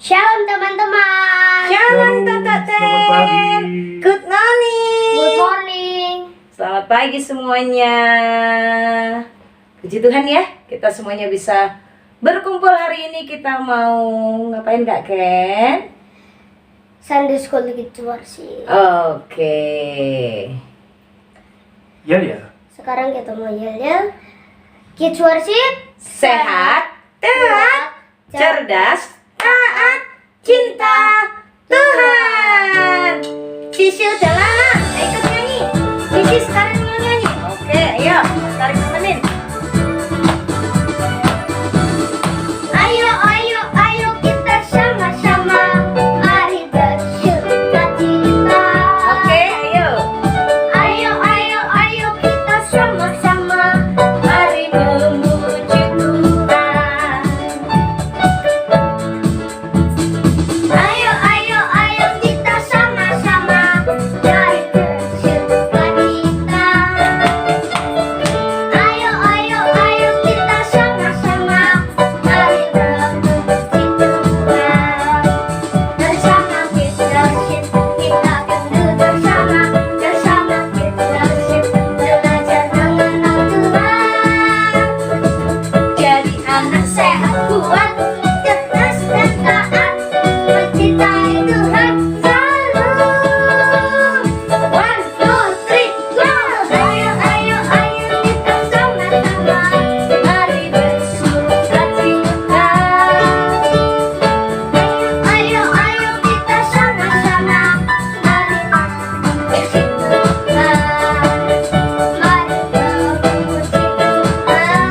Shalom teman-teman. Shalom Tata Selamat pagi. Good morning. Good morning. Selamat pagi semuanya. Puji Tuhan ya, kita semuanya bisa berkumpul hari ini. Kita mau ngapain Kak Ken? Sunday School Kids Worship. Oke. Ya. Sekarang kita mau yel-yel Kids Worship. Sehat, terat, cerdas, taat, cinta Tuhan. Sisi udah lama, ikut nyanyi. Sisi sekarang mau nyanyi. Oke, ayo, tarik temenin. Ayo, ayo, ayo kita sama-sama. Mari bersuka cita. Oke, ayo. Ayo, ayo, ayo kita sama-sama. Mari memuji Tuhan. Ayo, ayo, ayo kita sama-sama. Mari bersuka cita. Ayo, ayo, ayo kita sama-sama. Mari memuji Tuhan. Bersama kita worship, kita akan bersama. Bersama kita worship, belajar mengenal Tuhan. Jadi anak sehat, kuat, cerdas dan taat, mencintai Tuhan selalu. 1, 2, 3, go! Ayo, ayo, ayo kita sama-sama. Mari bersuka cita. Ayo, ayo kita sama-sama. Mari memuji Tuhan. Mari memuji Tuhan.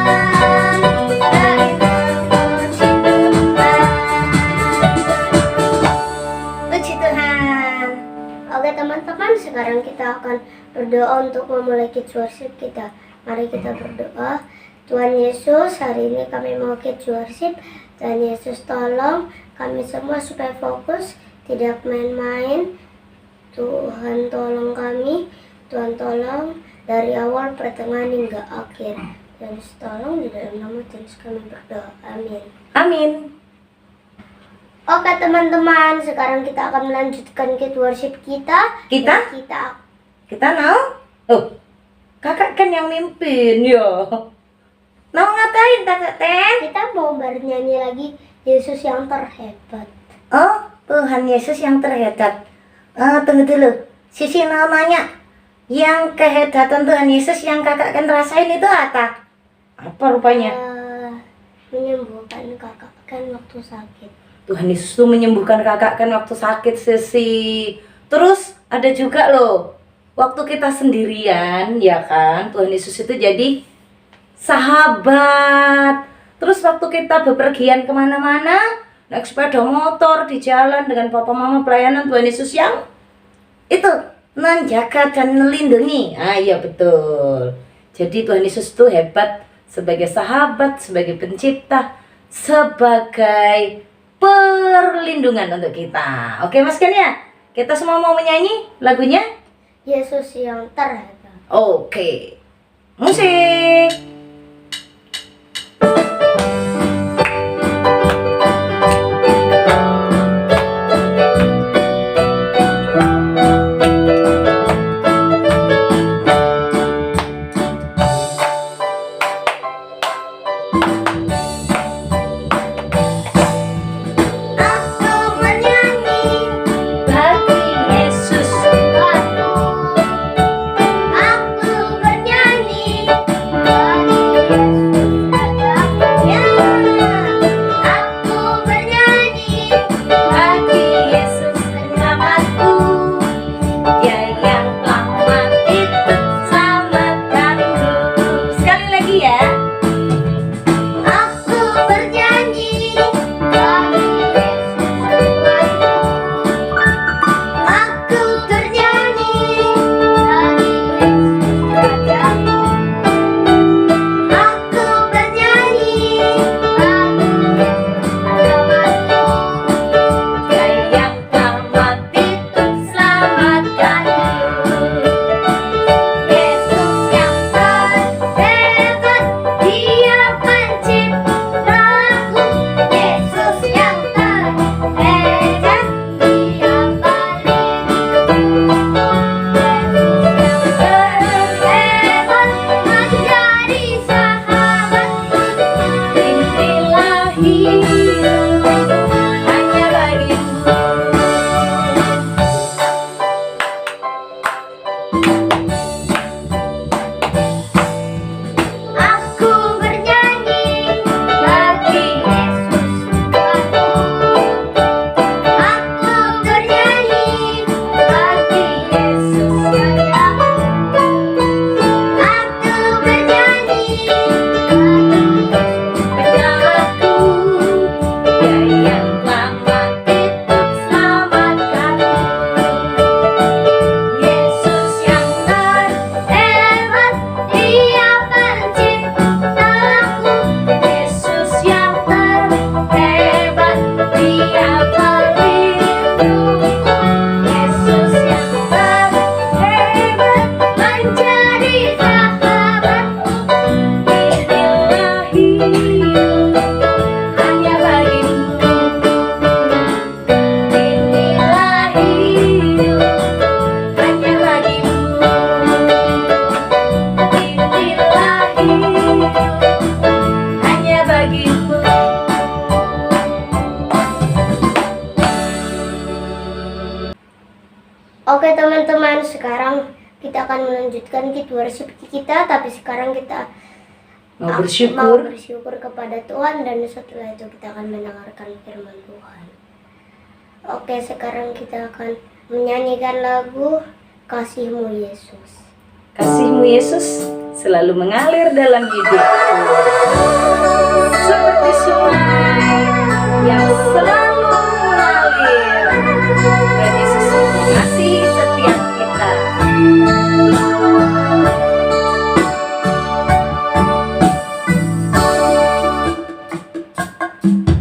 Mari memuji Tuhan. Puji Tuhan. Oke teman-teman, sekarang kita akan berdoa untuk memulai Kids Worship kita. Mari kita berdoa. Tuhan Yesus, hari ini kami mau Kids Worship. Tuhan Yesus tolong kami semua supaya fokus, tidak main-main. Tuhan tolong kami. Tuhan tolong dari awal, pertengahan hingga akhir. Dan tolong di dalam nama Tuhan Yesus kami berdoa. Amin. Amin. Oke teman-teman, sekarang kita akan melanjutkan Kids Worship kita. Kita? Dan kita Kita mau? Oh, kakak kan yang mimpin ya. Mau ngapain kakak Ten? Kita mau bernyanyi lagi Yesus yang terhebat. Oh, Tuhan Yesus yang terhebat. Tunggu dulu. Sisi namanya yang kehebatan Tuhan Yesus yang kakak kan rasain itu apa? Apa rupanya? Menyembuhkan kakak kan waktu sakit. Tuhan Yesus tuh menyembuhkan kakak kan waktu sakit Sisi. Terus ada juga loh, waktu kita sendirian ya kan, Tuhan Yesus itu jadi sahabat. Terus waktu kita bepergian kemana-mana, naik sepeda motor di jalan dengan papa mama pelayanan, Tuhan Yesus yang itu menjaga dan melindungi. Iya betul. Jadi Tuhan Yesus itu hebat sebagai sahabat, sebagai pencipta, sebagai perlindungan untuk kita. Oke Mas Ken ya? Kita semua mau menyanyi lagunya? Yesus yang terhebat. Oke. Musik. Aku menyanyi bagi Yesus Tuhanku. Aku bernyanyi bagi Oke teman-teman, sekarang kita akan melanjutkan Kids Worship kita, tapi sekarang kita Mau mau bersyukur. bersyukur kepada Tuhan, dan setelah itu kita akan mendengarkan firman Tuhan. Oke, sekarang kita akan menyanyikan lagu Kasih-Mu Yesus. Kasih-Mu Yesus selalu mengalir dalam hidupku, seperti sungai yang selalu mengalir. Dan Yesus mengasihi setiap kita.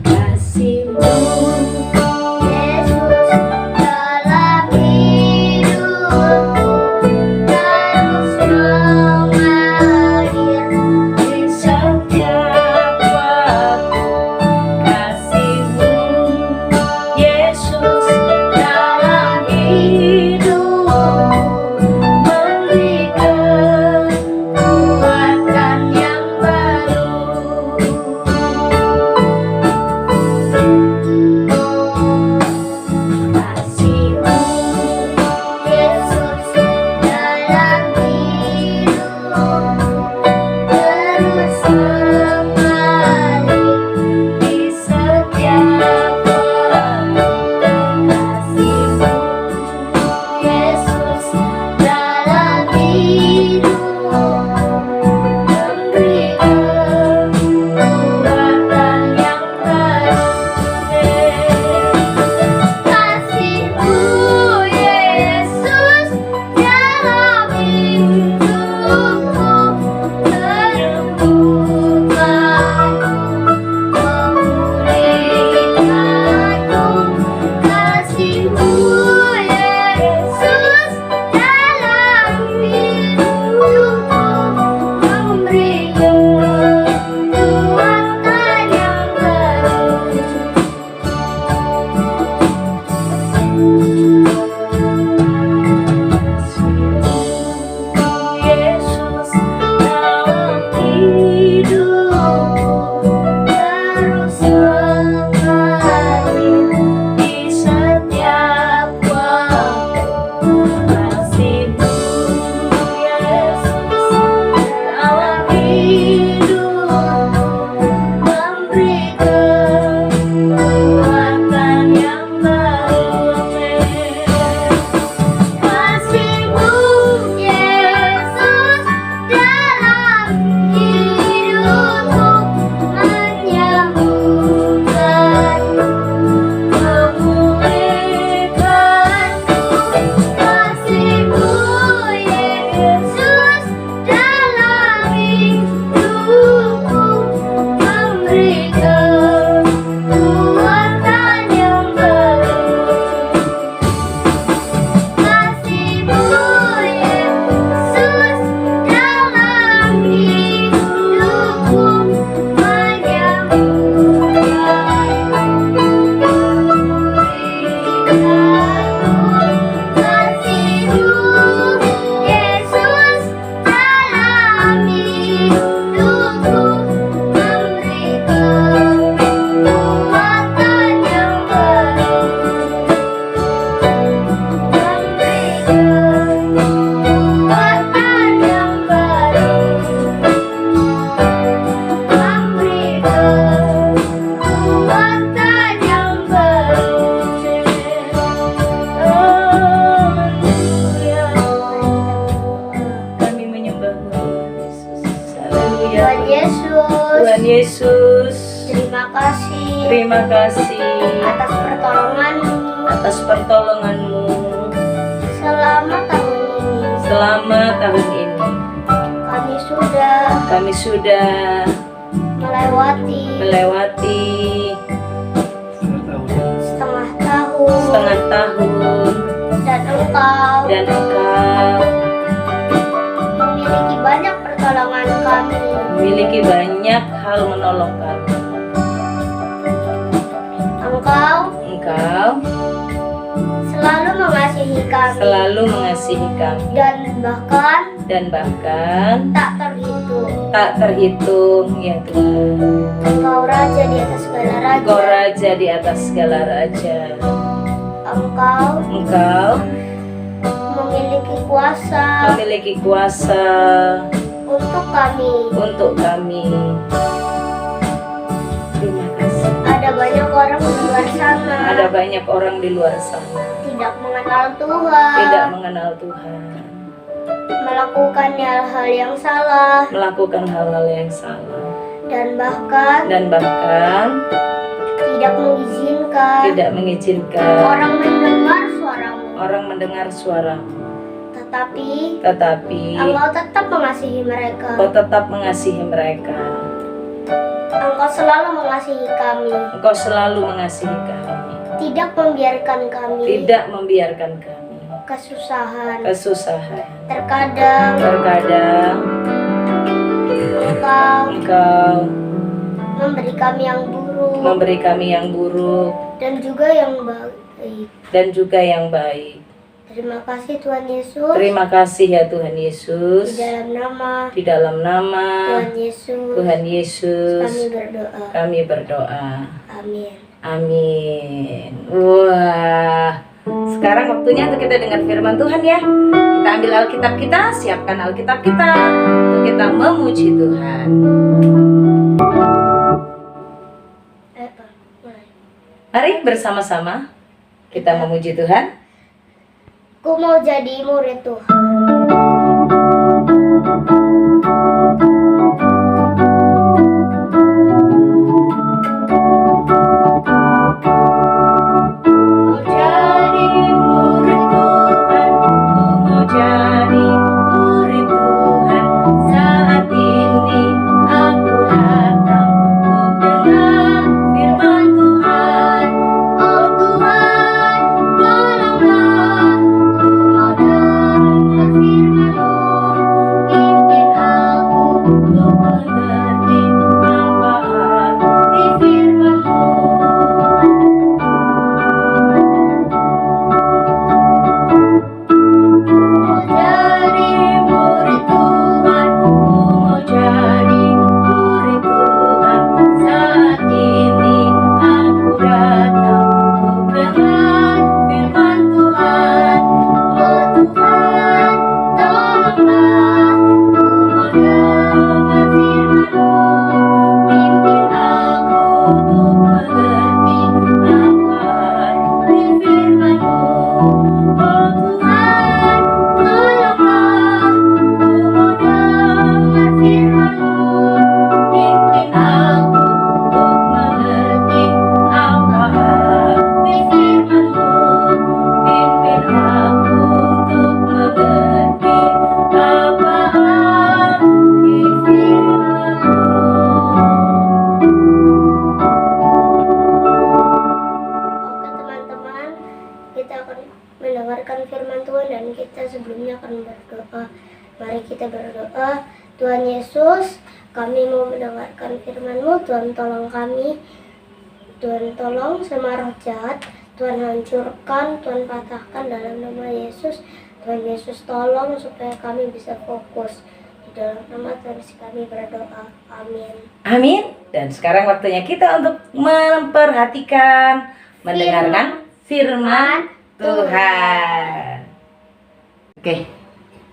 Kasih-Mu Yesus dalam hidupku terus mengalir di setiap waktu. Kasih-Mu Yesus dalam hidupku memberi kekuatan yang baru. Kasih-Mu Yesus dalam hidupku terus mengalir di setiap waktu. Kasih-Mu Yesus dalam hidupku memberi kekuatan yang baru. Kasih-Mu Yesus dalam hidupku terbukaku, memulihkanku. Kasih-Mu Yesus dalam hidupku memberi kekuatan yang baru. Yesus dalam hidupku Terus mengalir di setiap waktu. Kasih-Mu Yesus dalam hidupku memberi kekuatan yang baru. Kasih-Mu Yesus dalam hidupku menyembuhkanku, memulihkanku. Kasih-Mu Yesus dalam hidupku memberi kekuatan yang baru. Kasih-Mu Yesus dalam hidupku menyembuhkanku. Kasih-Mu Yesus dalam hidupku memberi kekuatan yang baru. Kami menyembah-Mu Yesus. Haleluya. Tuhan Yesus, Tuhan Yesus, terima kasih terima kasih atas pertolongan-Mu atas pertolongan-Mu selama tahun ini. selama tahun ini. Kami sudah melewati setengah tahun, dan Engkau memiliki banyak pertolongan kami. memiliki banyak hal menolong kami. Engkau selalu mengasihi kami, dan bahkan tak terhitung. tak terhitung ya Tuhan. Engkau Raja di atas segala raja. Engkau Raja di atas segala raja. Engkau Engkau memiliki kuasa untuk kami. Terima kasih. Ada banyak orang di luar sana Ada banyak orang di luar sana tidak mengenal Tuhan, tidak mengenal Tuhan, melakukan hal-hal yang salah, melakukan hal-hal yang salah, dan bahkan tidak mengizinkan orang mendengar suaramu. Tetapi Engkau tetap mengasihi mereka. Kau tetap mengasihi mereka. Engkau selalu mengasihi kami. Engkau selalu mengasihi kami. Tidak membiarkan kami kesusahan. Terkadang Engkau memberi kami yang buruk dan juga yang baik. Terima kasih Tuhan Yesus. Terima kasih ya Tuhan Yesus. Di dalam nama Tuhan Yesus kami berdoa. Amin. Amin. Wah, sekarang waktunya untuk kita dengar firman Tuhan ya. Kita ambil Alkitab kita, siapkan Alkitab kita untuk kita memuji Tuhan. Mari bersama-sama kita memuji Tuhan. Ku mau jadi murid Tuhan. mendengarkan firman Tuhan dan kita sebelumnya akan berdoa. Mari kita berdoa. Tuhan Yesus, kami mau mendengarkan firman-Mu. Tuhan tolong kami. Tuhan tolong semua roh jahat. Tuhan hancurkan, Tuhan patahkan dalam nama Yesus. Tuhan Yesus tolong supaya kami bisa fokus. Di dalam nama Tuhan Yesus kami berdoa. Amin. Amin. Dan sekarang waktunya kita untuk memperhatikan, mendengarkan firman Tuhan. Oke.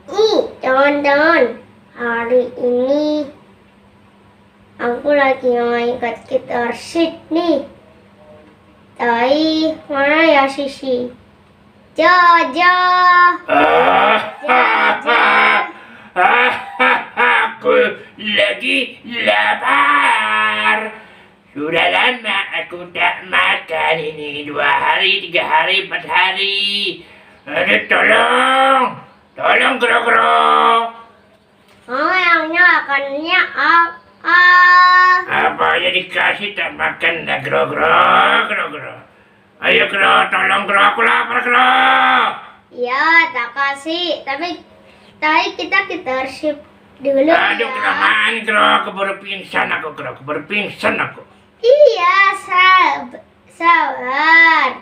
Nih, teman-teman, hari ini aku lagi main gitar sheet nih. Tai, mana ya Sisi? Jaja. Aku lagi lapar. Sudah lama aku tak makan ini 2 hari, 3 hari, 4 hari. Aduh, tolong Gro-Gro. Yang makannya apa? Apa aja dikasih tak makan dah Gro-Gro. Ayo Gro, tolong Gro, aku lapar Gro. Ya, tak kasih. Tapi kita shift dulu. Aduh, ya. kelamaan Gro, aku baru pingsan aku. Iya, sabar.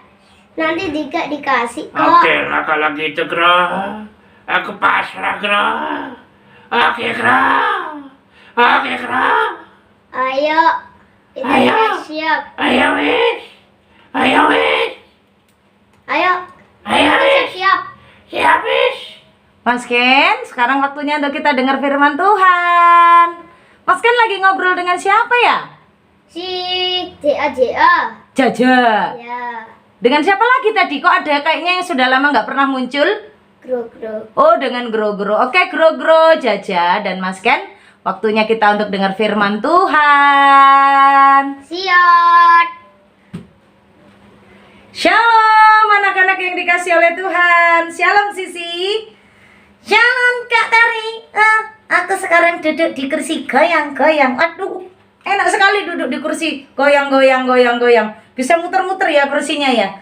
Nanti dikasih kok. Oke lah kalau gitu Gro. Aku pasrah Gro. Oke Gro. Ayo, kita siap. Ayo wis. Ayo. Siap wis. Mas Ken, sekarang waktunya untuk kita dengar firman Tuhan. Mas Ken lagi ngobrol dengan siapa ya? Si JA. Jaja. Ya, Dengan siapa lagi tadi? Kok ada kayaknya yang sudah lama nggak pernah muncul? Gro. Oh, dengan Gro-Gro. Oke, Gro-Gro, Jaja, dan Mas Ken. Waktunya kita untuk dengar firman Tuhan. Siap. Shalom anak-anak yang dikasih oleh Tuhan. Shalom Sisi. Shalom Kak Tari. Aku sekarang duduk di kursi goyang-goyang. Aduh, enak sekali duduk di kursi goyang-goyang. Bisa muter-muter ya kursinya ya.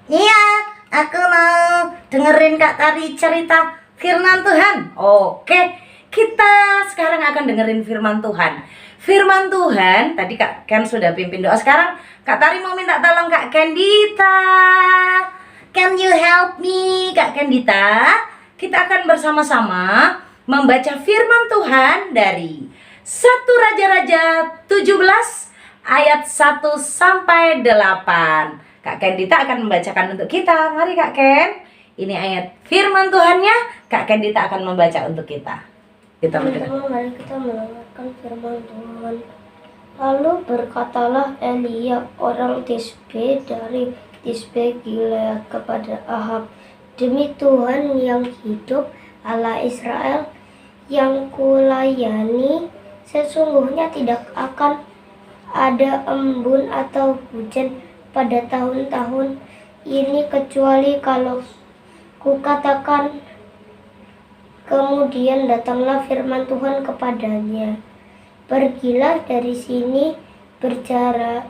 Iya, aku mau dengerin Kak Tari cerita firman Tuhan. Oke, kita sekarang akan dengerin firman Tuhan. Firman Tuhan, tadi Kak Ken sudah pimpin doa. Sekarang Kak Tari mau minta tolong Kak Kendita. Can you help me Kak Kendita? Kita akan bersama-sama membaca firman Tuhan dari 1 Raja-Raja 17 ayat 1 sampai 8. Kak Kendita akan membacakan untuk kita. Mari Kak Ken. Ini ayat firman Tuhannya. Kak Kendita akan membaca untuk kita. Kita mendengar. Teman-teman, mari kita mendengarkan firman Tuhan. Lalu berkatalah Elia orang Tisbe dari Tisbe Gilead kepada Ahab, demi Tuhan yang hidup, Allah Israel yang kulayani, sesungguhnya tidak akan ada embun atau hujan pada tahun-tahun ini kecuali kalau kukatakan. Kemudian datanglah firman Tuhan kepadanya, pergilah dari sini, berjalanlah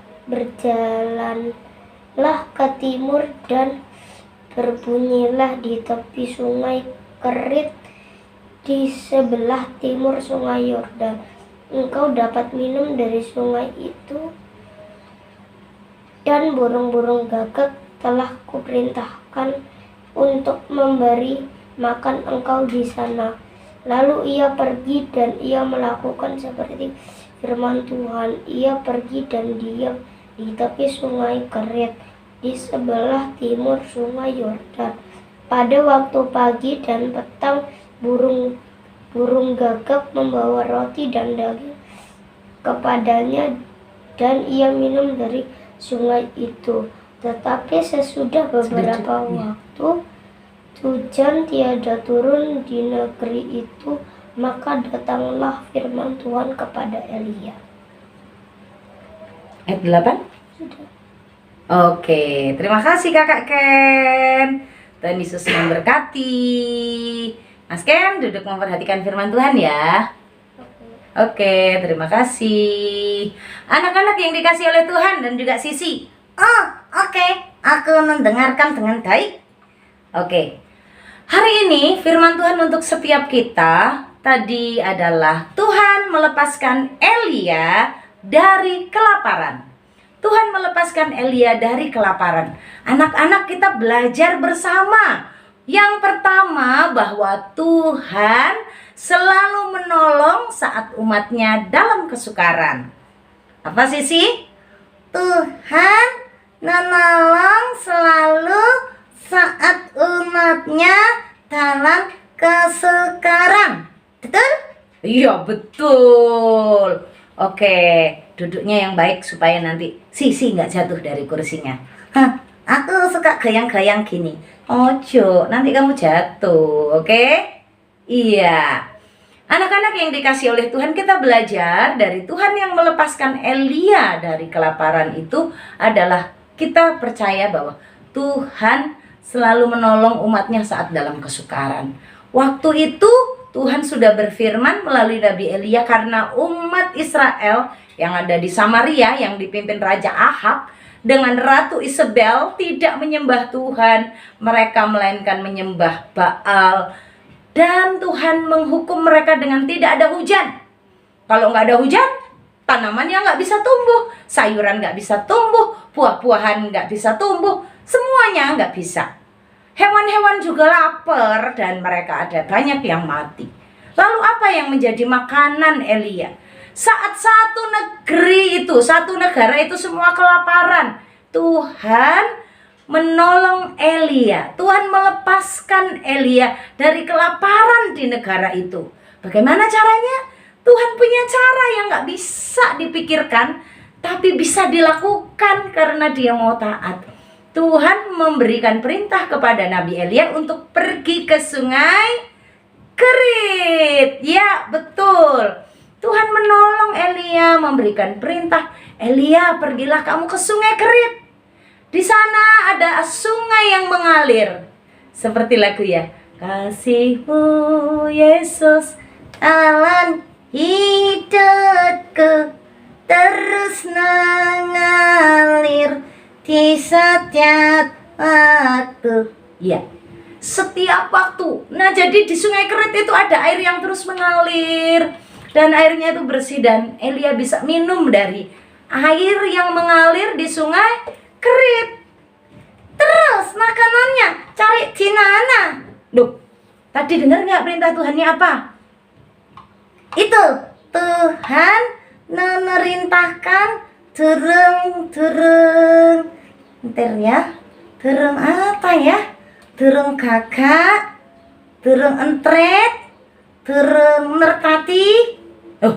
ke timur dan berbunyilah di tepi sungai Kerit di sebelah timur sungai Yordan. Engkau dapat minum dari sungai itu, dan burung-burung gagak telah kuperintahkan untuk memberi makan engkau di sana. Lalu ia pergi dan ia melakukan seperti firman Tuhan. Ia pergi dan diam di tepi sungai Kerit di sebelah timur sungai Yordan. Pada waktu pagi dan petang burung gagak membawa roti dan daging kepadanya, dan ia minum dari sungai itu. Tetapi sesudah beberapa waktu hujan tiada turun di negeri itu, maka datanglah firman Tuhan kepada Elia. Ayat 8? Sudah. Oke, terima kasih Kakak Ken. Tuhan Yesus memberkati. Mas Ken, duduk memperhatikan firman Tuhan ya. Oke, terima kasih. Anak-anak yang dikasih oleh Tuhan dan juga Sisi. Oh, oke. Aku mendengarkan dengan baik. Oke. Hari ini firman Tuhan untuk setiap kita tadi adalah Tuhan melepaskan Elia dari kelaparan. Tuhan melepaskan Elia dari kelaparan. Anak-anak, kita belajar bersama. Yang pertama, bahwa Tuhan selalu menolong saat umatnya dalam kesukaran. Apa Sisi? Tuhan menolong selalu saat umatnya dalam kesukaran. Betul? Iya, betul. Oke, duduknya yang baik supaya nanti Sisi nggak jatuh dari kursinya. Aku suka goyang-goyang gini. Ojo, nanti kamu jatuh, oke? Iya. Anak-anak yang dikasih oleh Tuhan, kita belajar dari Tuhan yang melepaskan Elia dari kelaparan itu adalah kita percaya bahwa Tuhan selalu menolong umatnya saat dalam kesukaran. Waktu itu Tuhan sudah berfirman melalui Nabi Elia karena umat Israel yang ada di Samaria yang dipimpin Raja Ahab dengan Ratu Isabel tidak menyembah Tuhan. Mereka melainkan menyembah Baal. Dan Tuhan menghukum mereka dengan tidak ada hujan. Kalau nggak ada hujan, tanamannya nggak bisa tumbuh, sayuran nggak bisa tumbuh, buah-buahan nggak bisa tumbuh, semuanya nggak bisa. Hewan-hewan juga lapar dan mereka ada banyak yang mati. Lalu apa yang menjadi makanan Elia? Saat satu negara itu semua kelaparan, Tuhan menolong Elia. Tuhan melepaskan Elia dari kelaparan di negara itu. Bagaimana caranya? Tuhan punya cara yang gak bisa dipikirkan, tapi bisa dilakukan karena dia mau taat. Tuhan memberikan perintah kepada Nabi Elia untuk pergi ke sungai Kerit. Ya, betul. Tuhan menolong Elia, memberikan perintah, Elia, pergilah kamu ke sungai Kerit. Di sana ada sungai yang mengalir. Seperti lagu ya. Kasih-Mu Yesus, alan hidupku, terus mengalir di setiap waktu. Ya, setiap waktu. Nah, jadi di sungai Kerit itu ada air yang terus mengalir. Dan airnya itu bersih dan Elia bisa minum dari air yang mengalir di sungai Kerit. Terus makanannya cari di mana? Duh, tadi dengar nggak perintah Tuhannya apa? Itu Tuhan memerintahkan turung. Ntar ya, turung apa ya? Turung gagak, turung entret, turung merpati. Oh,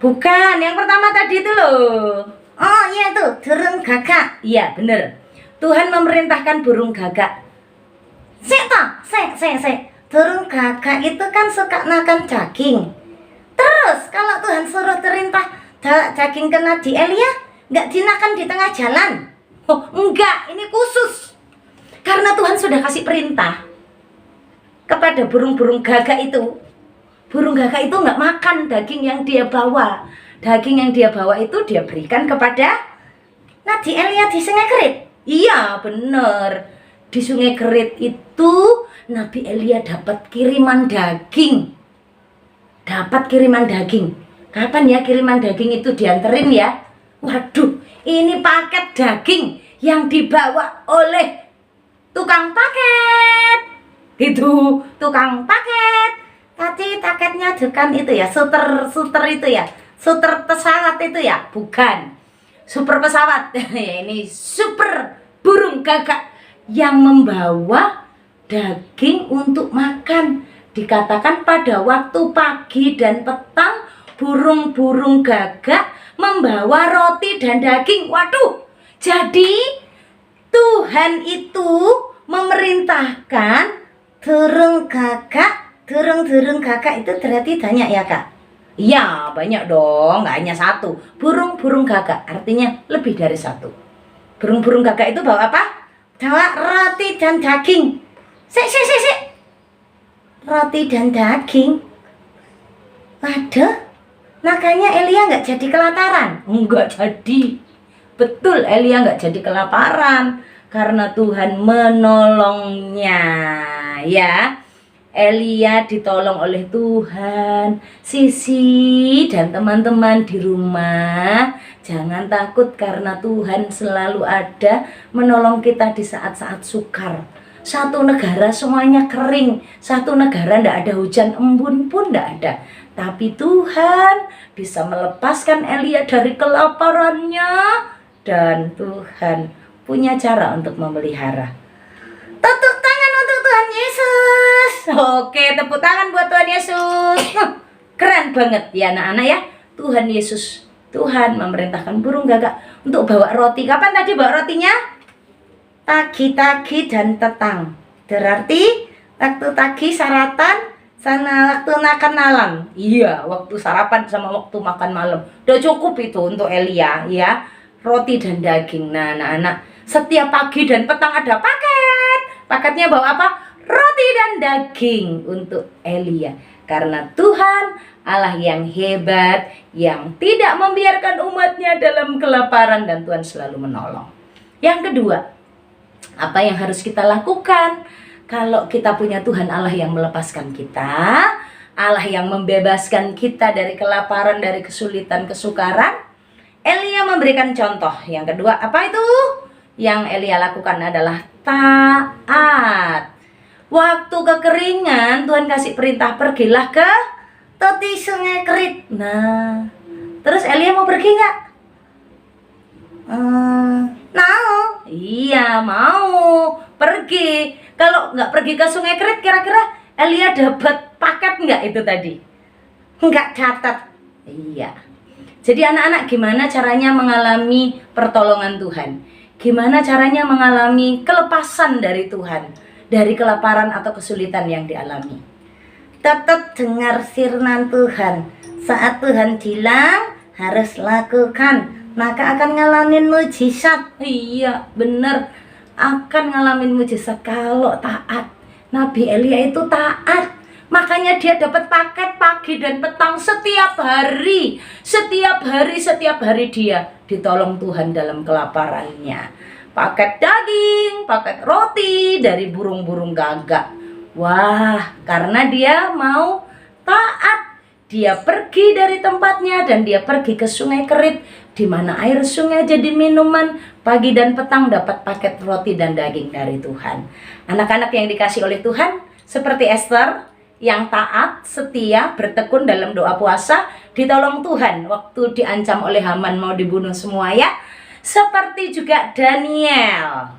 bukan, yang pertama tadi itu loh. Oh iya tuh, turung gagak. Iya bener. Tuhan memerintahkan burung gagak. Sek. Turung gagak itu kan suka makan daging. Terus kalau Tuhan suruh perintah daging kena di Elia, nggak dinakan di tengah jalan. Oh enggak, ini khusus. Karena Tuhan sudah kasih perintah kepada burung-burung gagak itu. Burung gagak itu nggak makan daging yang dia bawa. Daging yang dia bawa itu dia berikan kepada Nabi Elia di sungai Kerit. Iya bener. Di sungai Kerit itu Nabi Elia dapat kiriman daging. Kapan ya kiriman daging itu dianterin ya? Waduh, ini paket daging yang dibawa oleh tukang paket. Gitu, tukang paket. Tadi paketnya bukan itu ya, suter itu ya. Suter pesawat itu ya? Bukan. Super pesawat. Ini super burung gagak yang membawa daging untuk makan. Dikatakan pada waktu pagi dan petang burung-burung gagak membawa roti dan daging. Waduh, jadi Tuhan itu memerintahkan turung gagak itu berarti banyak ya kak? Iya banyak dong, nggak hanya satu. Burung-burung gagak artinya lebih dari satu. Burung-burung gagak itu bawa apa? Bawa roti dan daging. Sik. Roti dan daging. Waduh, makanya Elia nggak jadi kelaparan. Nggak jadi. Betul, Elia nggak jadi kelaparan karena Tuhan menolongnya. Ya, Elia ditolong oleh Tuhan. Sisi dan teman-teman di rumah, jangan takut karena Tuhan selalu ada menolong kita di saat-saat sukar. Satu negara semuanya kering, satu negara ndak ada hujan embun pun ndak ada. Tapi Tuhan bisa melepaskan Elia dari kelaparannya dan Tuhan punya cara untuk memelihara. Tepuk tangan untuk Tuhan Yesus. Oke, tepuk tangan buat Tuhan Yesus. Keren banget ya anak-anak ya. Tuhan Yesus, Tuhan memerintahkan burung gagak untuk bawa roti. Kapan tadi bawa rotinya? Pagi dan petang. Berarti waktu pagi sarapan sana waktu makan malam. Iya, waktu sarapan sama waktu makan malam. Udah cukup itu untuk Elia ya. Roti dan daging. Nah, anak-anak, setiap pagi dan petang ada paket. Paketnya bawa apa? Roti dan daging untuk Elia. Karena Tuhan Allah yang hebat, yang tidak membiarkan umatnya dalam kelaparan dan Tuhan selalu menolong. Yang kedua, apa yang harus kita lakukan kalau kita punya Tuhan Allah yang melepaskan kita, Allah yang membebaskan kita dari kelaparan, dari kesulitan, kesukaran? Elia memberikan contoh. Yang kedua, apa itu? Yang Elia lakukan adalah taat. Waktu kekeringan, Tuhan kasih perintah, pergilah ke tepi sungai Kerit. Nah, terus Elia mau pergi nggak? Mau. Iya, mau pergi. Kalau nggak pergi ke Sungai Kerit, kira-kira Elia dapat paket nggak itu tadi? Nggak catat. Iya. Jadi anak-anak, gimana caranya mengalami pertolongan Tuhan? Gimana caranya mengalami kelepasan dari Tuhan, dari kelaparan atau kesulitan yang dialami? Tetap dengar firman Tuhan. Saat Tuhan bilang harus lakukan, maka akan ngalamin mujizat. Iya, bener. Akan ngalamin mujizat kalau taat. Nabi Elia itu taat. Makanya dia dapat paket pagi dan petang setiap hari. Setiap hari dia ditolong Tuhan dalam kelaparannya. Paket daging, paket roti dari burung-burung gagak. Wah, karena dia mau taat. Dia pergi dari tempatnya dan dia pergi ke Sungai Kerit, di mana air sungai jadi minuman. Pagi dan petang dapat paket roti dan daging dari Tuhan. Anak-anak yang dikasih oleh Tuhan, seperti Esther yang taat, setia, bertekun dalam doa puasa, ditolong Tuhan waktu diancam oleh Haman mau dibunuh semua ya. Seperti juga Daniel,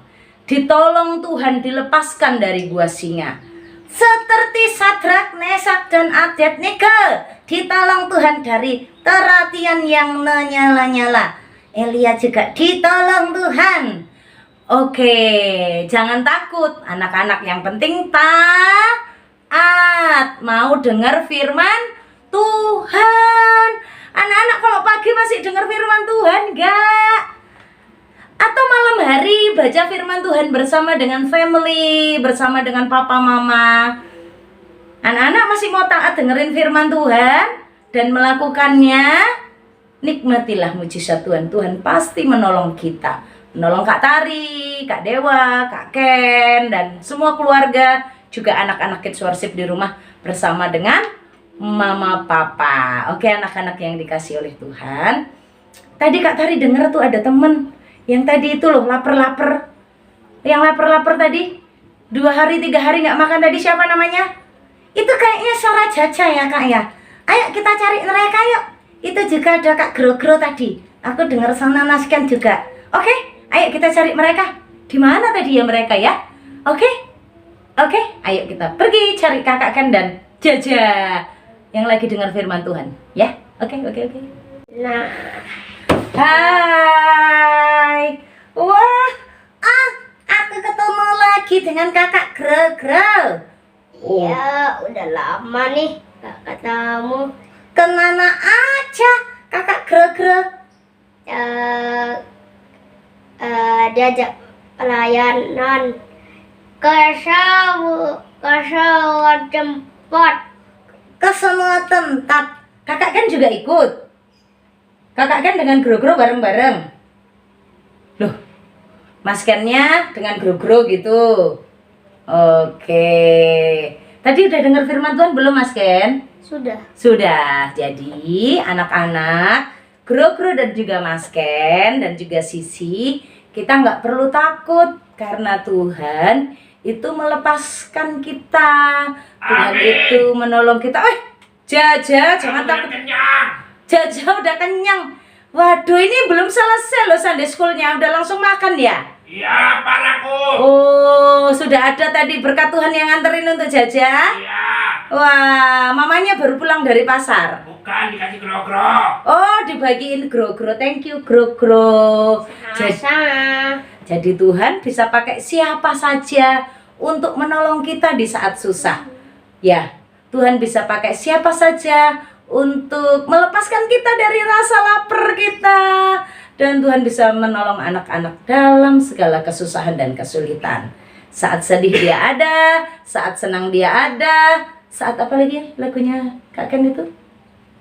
ditolong Tuhan, dilepaskan dari gua singa. Seperti Sadrak, Mesak, dan Abednego, ditolong Tuhan dari kerapian yang menyala-nyala. Elia juga ditolong Tuhan. Oke, jangan takut anak-anak, yang penting taat, mau dengar firman Tuhan. Anak-anak kalau pagi masih dengar firman Tuhan enggak? Atau malam hari baca firman Tuhan bersama dengan family, bersama dengan papa mama. Anak-anak masih mau taat dengerin firman Tuhan dan melakukannya? Nikmatilah mujizat Tuhan. Tuhan pasti menolong kita. Menolong Kak Tari, Kak Dewa, Kak Ken, dan semua keluarga. Juga anak-anak Kids Worship di rumah bersama dengan Mama Papa. Oke anak-anak yang dikasih oleh Tuhan. Tadi Kak Tari dengar tuh ada temen yang tadi itu loh lapar-lapar. Yang lapar-lapar tadi 2 hari 3 hari nggak makan tadi, siapa namanya? Itu kayaknya Sarah Jaja ya Kak ya. Ayo kita cari mereka yuk. Itu juga ada Kak Gro-Gro tadi. Aku dengar sama Mas Ken juga. Oke, ayo kita cari mereka. Di mana tadi ya mereka ya? Oke, ayo kita pergi cari Kakak Ken dan Jaja yang lagi dengar firman Tuhan. Ya, oke. Nah, Hai. Wah, aku ketemu lagi dengan Kakak Gro-Gro. ya udah lama nih gak ketemu. Kemana aja Kakak Gro-Gro? Diajak pelayanan ke semua tempat. Ke semua tempat. Kakak kan juga ikut. Kakak kan dengan Gro-Gro bareng-bareng. Loh, Mas Kennya dengan Gro-Gro gitu. Oke. Tadi udah dengar firman Tuhan belum Mas Ken? Sudah. Jadi anak-anak, Gro-Gro dan juga Mas Ken dan juga Sisi, kita nggak perlu takut karena Tuhan itu melepaskan kita. Tuhan itu menolong kita. Jaja, jangan takut. Jaja udah kenyang. Waduh, ini belum selesai loh Sunday School-nya. Udah langsung makan ya? Iya, palaku. Oh, sudah ada tadi berkat Tuhan yang nganterin untuk Jaja? Iya. Wah, mamanya baru pulang dari pasar. Bukan, dikasih Gro-Gro. Oh, dibagiin Gro-Gro. Thank you Gro-Gro. Sama-sama. Jadi Tuhan bisa pakai siapa saja untuk menolong kita di saat susah. Ya, Tuhan bisa pakai siapa saja untuk melepaskan kita dari rasa lapar kita. Dan Tuhan bisa menolong anak-anak dalam segala kesusahan dan kesulitan. Saat sedih dia ada, saat senang dia ada. Saat apa lagi lagunya Kak Ken itu?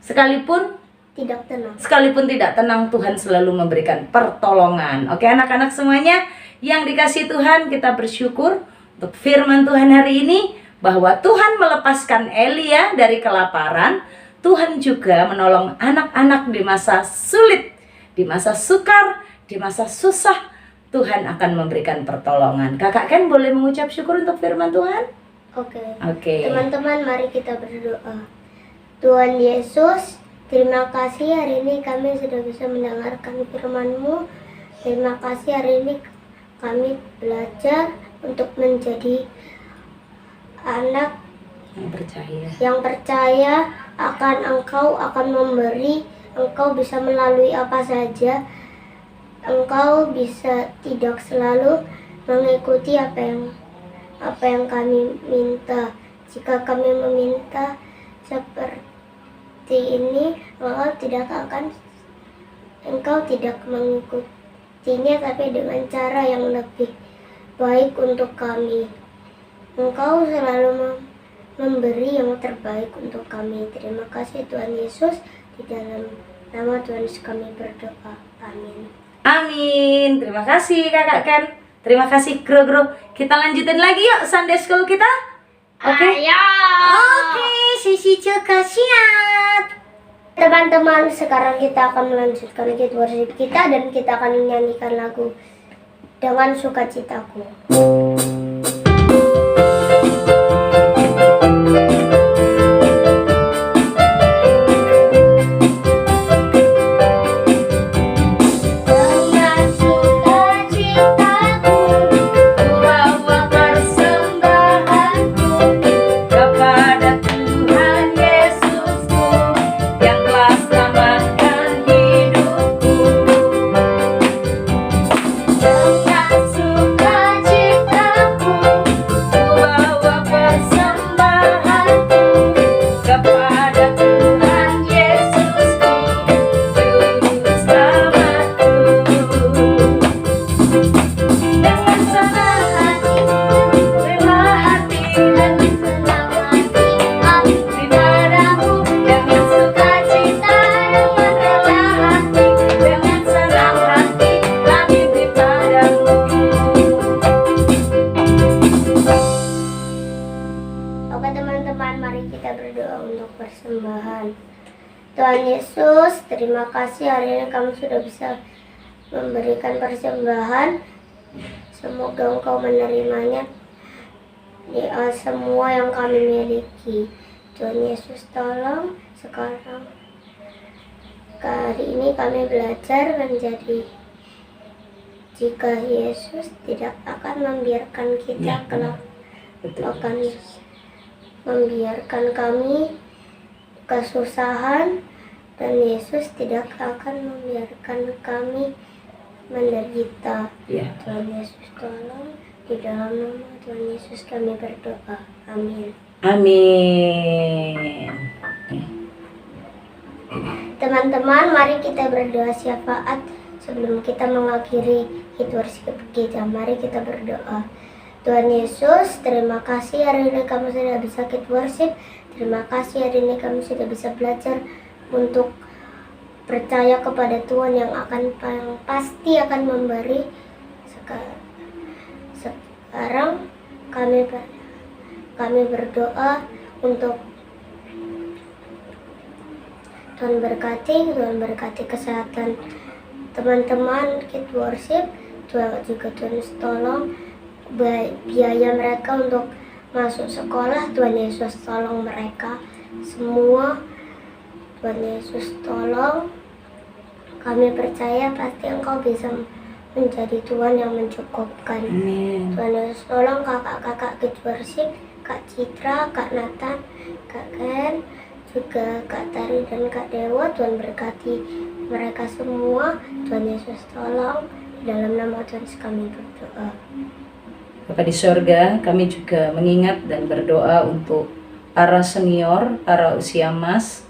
Sekalipun tidak tenang, Tuhan selalu memberikan pertolongan. Oke anak-anak semuanya yang dikasih Tuhan, kita bersyukur untuk firman Tuhan hari ini, bahwa Tuhan melepaskan Elia dari kelaparan. Tuhan juga menolong anak-anak di masa sulit, di masa sukar, di masa susah. Tuhan akan memberikan pertolongan. Kakak Ken boleh mengucap syukur untuk firman Tuhan? Oke. Teman-teman, mari kita berdoa. Tuhan Yesus, terima kasih hari ini kami sudah bisa mendengarkan firman-Mu. Terima kasih hari ini kami belajar untuk menjadi anak yang percaya akan Engkau, akan memberi. Engkau bisa melalui apa saja. Engkau bisa tidak selalu mengikuti apa yang kami minta. Jika kami meminta seperti ini, Engkau tidak mengikutinya, tapi dengan cara yang lebih baik untuk kami. Engkau selalu memberi yang terbaik untuk kami. Terima kasih Tuhan Yesus. Di dalam nama Tuhan Yesus kami berdoa. Amin. Amin. Terima kasih Kakak Ken. Terima kasih Gro-Gro. Kita lanjutin lagi yuk Sunday School kita. Oke. Ayo. Oke, sisi juga siap. Teman-teman, sekarang kita akan melanjutkan gift worship kita dan kita akan menyanyikan lagu Dengan Sukacitaku. Oke teman-teman, mari kita berdoa untuk persembahan. Tuhan Yesus, terima kasih hari ini kami sudah bisa memberikan persembahan. Semoga Engkau menerimanya di semua yang kami miliki. Tuhan Yesus tolong sekarang. Hari ini kami belajar menjadi jika Yesus tidak akan membiarkan kita kelak, akan membiarkan kami kesusahan, dan Yesus tidak akan membiarkan kami menderita. Tuhan Yesus tolong, di dalam nama Tuhan Yesus kami berdoa. Amin. Amin. Teman-teman, mari kita berdoa syafaat sebelum kita mengakhiri gift worship kita. Mari kita berdoa. Tuhan Yesus, terima kasih hari ini kami sudah bisa gift worship. Terima kasih hari ini kami sudah bisa belajar untuk percaya kepada Tuhan yang pasti akan memberi. Sekarang kami berdoa untuk Tuhan berkati kesehatan teman-teman gift worship. Juga Tuhan tolong biaya mereka untuk masuk sekolah. Tuhan Yesus tolong mereka semua. Tuhan Yesus tolong. Kami percaya pasti Engkau bisa menjadi Tuhan yang mencukupkan. Amin. Tuhan Yesus tolong kakak-kakak gift worship, Kak Citra, Kak Nathan, Kak Ken, juga Kak Tari dan Kak Dewa. Tuhan berkati mereka semua. Tuhan Yesus tolong. Dalam nama Tuhan Yesus kami berdoa. Bapa di sorga, kami juga mengingat dan berdoa untuk para senior, para usia mas,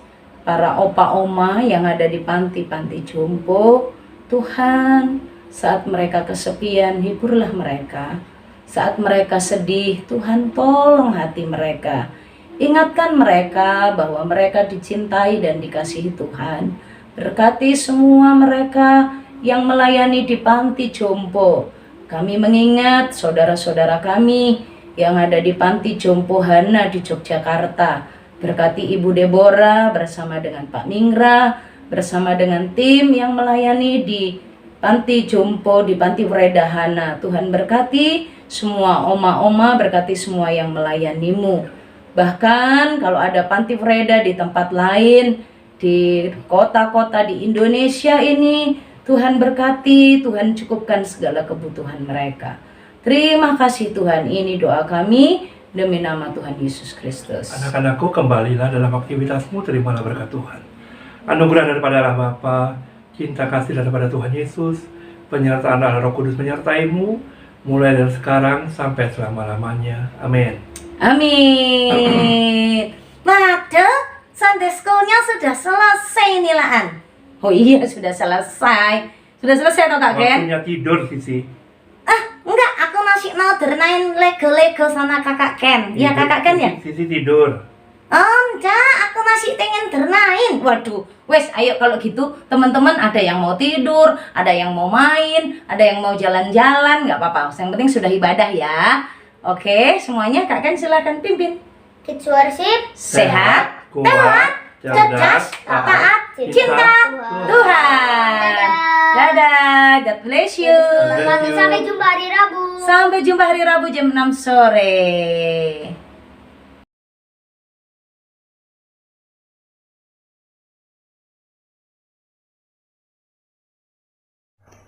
para opa-oma yang ada di panti-panti jompo. Tuhan, saat mereka kesepian, hiburlah mereka. Saat mereka sedih, Tuhan tolong hati mereka. Ingatkan mereka bahwa mereka dicintai dan dikasihi Tuhan. Berkati semua mereka yang melayani di panti jompo. Kami mengingat saudara-saudara kami yang ada di panti Jompo Hana di Yogyakarta. Berkati Ibu Deborah bersama dengan Pak Mingra, bersama dengan tim yang melayani di panti Jompo, di panti Wreda Hana. Tuhan berkati semua oma-oma, berkati semua yang melayanimu. Bahkan kalau ada panti Wreda di tempat lain, di kota-kota di Indonesia ini, Tuhan berkati, Tuhan cukupkan segala kebutuhan mereka. Terima kasih Tuhan, ini doa kami demi nama Tuhan Yesus Kristus. Anak-anakku, kembalilah dalam aktivitasmu, terimalah berkat Tuhan. Anugerah daripada Allah Bapa, cinta kasih daripada Tuhan Yesus, penyertaan Allah Roh Kudus menyertaimu, mulai dari sekarang sampai selama-lamanya. Amin. Amin. Waduh, Sunday School-nya sudah selesai nih Laan. Oh iya, sudah selesai. Sudah selesai toh Kak Ken? Waktunya tidur, Sisi. Enggak, aku masih mau bermain Lego-Lego sama Kakak Ken. Iya Kakak Ken ya? Sisi tidur. Oh enggak, aku masih pengen bermain. Waduh, wes ayo kalau gitu teman-teman, ada yang mau tidur, ada yang mau main, ada yang mau jalan-jalan, nggak apa-apa. Yang penting sudah ibadah ya. Oke, semuanya Kak Ken silakan pimpin. Kids worship. Sehat, kuat, cerdas, taat, cinta Tuhan. Dadah, God bless you. Sampai jumpa hari Rabu. Sampai jumpa hari Rabu jam 6 sore.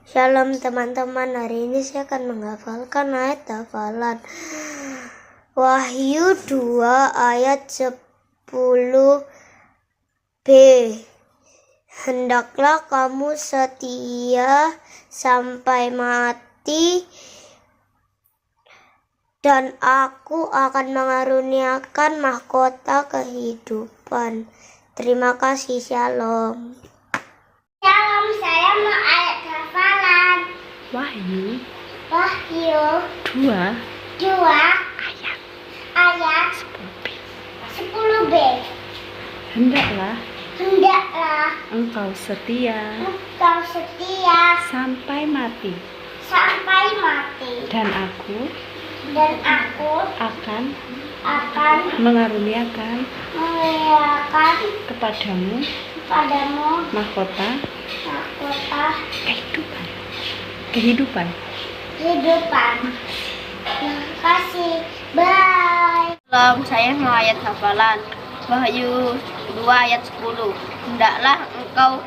Shalom teman-teman, hari ini saya akan menghafalkan ayat hafalan Wahyu 2 ayat 10b. Hendaklah kamu setia sampai mati, dan aku akan mengaruniakan mahkota kehidupan. Terima kasih, shalom. Shalom, saya mau ayat hafalan Wahyu Wahyu 2 ayat 10b. Hendaklah Hendaklah engkau setia engkau setia sampai mati, dan aku akan akan mengaruniakan kepadamu mahkota kehidupan. hidupan. Terima kasih. Bye. Shalom, saya mau ayat hafalan Wahyu 2 ayat 10. Hendaklah engkau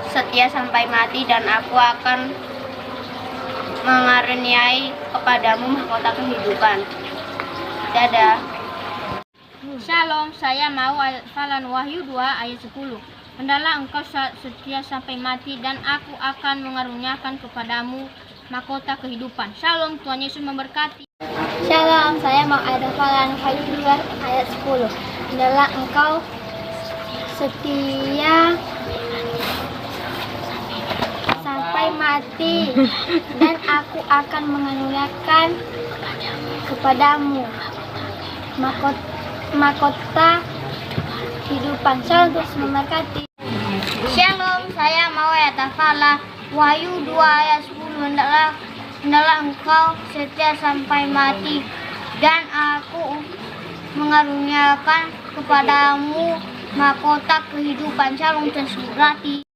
setia sampai mati, dan aku akan mengaruniai kepadamu mahkota kehidupan. Dadah. Shalom, saya mau ayat hafalan Wahyu 2 ayat 10. Hendaklah engkau setia sampai mati, dan aku akan mengaruniakan kepadamu mahkota kehidupan. Shalom, Tuhan Yesus memberkati. Shalom, saya mau ayat hafalan Wahyu 2 ayat 10. Hendaklah engkau setia sampai mati, dan aku akan mengaruniakan kepadamu mahkota kehidupan. Shalom, Tuhan memberkati. Shalom, saya mau ayat hafalan Wahyu 2 ayat 10. Hendaklah engkau setia sampai mati, dan aku mengaruniakan kepadamu mahkota kehidupan. Shalom, Tuhan memberkati.